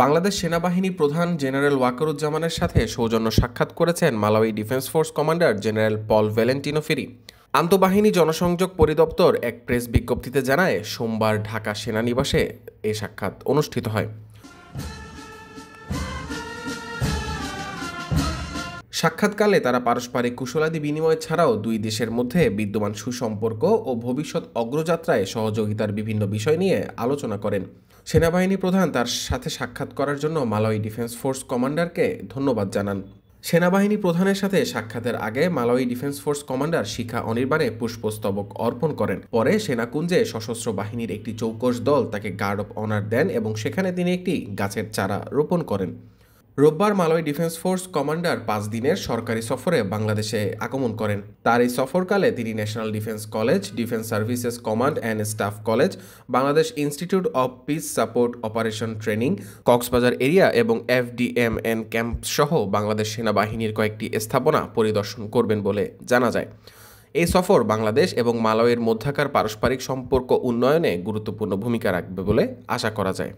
বাংলাদেশ সেনাবাহিনী প্রধান জেনারেল ওয়াকারুজ্জামানের সাথে সৌজন্য সাক্ষাৎ করেছেন Malawi defence force commander general Paul Valentino Phiri. আন্তঃবাহিনী জনসংযোগ পরিদপ্তর এক প্রেস বিজ্ঞপ্তিতে জানায়, সোমবার ঢাকা সেনানিবাসে এ সাক্ষাৎ অনুষ্ঠিত হয়। সাক্ষাৎকালে তারা পারস্পরিক কুশলাদি বিনিময় ছাড়াও দুই দেশের মধ্যে বিদ্যমান সুসম্পর্ক ও ভবিষ্যৎ অগ্রযাত্রায় সহযোগিতার বিভিন্ন বিষয় নিয়ে আলোচনা করেন। সেনাবাহিনী প্রধান তার সাথে সাক্ষাৎ করার জন্য মালাউই ডিফেন্স ফোর্স কমান্ডারকে ধন্যবাদ জানান। সেনাবাহিনী প্রধানের সাথে সাক্ষাতের আগে মালাউই ডিফেন্স ফোর্স কমান্ডার শিখা অনির্বাণে পুষ্পস্তবক অর্পণ করেন। পরে সেনাকুঞ্জে সশস্ত্র বাহিনীর একটি চৌকস দল তাকে গার্ড অব অনার দেন এবং সেখানে তিনি একটি গাছের চারা রোপণ করেন। রোববার মালাউই ডিফেন্স ফোর্স কমান্ডার 5 দিনের সরকারি সফরে বাংলাদেশে আগমন করেন। তার এই সফরকালে তিনি national defence college, defence services command and staff college, Bangladesh institute of piece support operation training, Cox's Bazar area এবং FDMN ক্যাম্প সহ বাংলাদেশ সেনাবাহিনীর কয়েকটি স্থাপনা পরিদর্শন করবেন বলে জানা যায়। এই সফর বাংলাদেশ এবং মালাউইয়ের মধ্যকার পারস্পরিক সম্পর্ক উন্নয়নে গুরুত্বপূর্ণ ভূমিকা রাখবে বলে আশা করা যায়।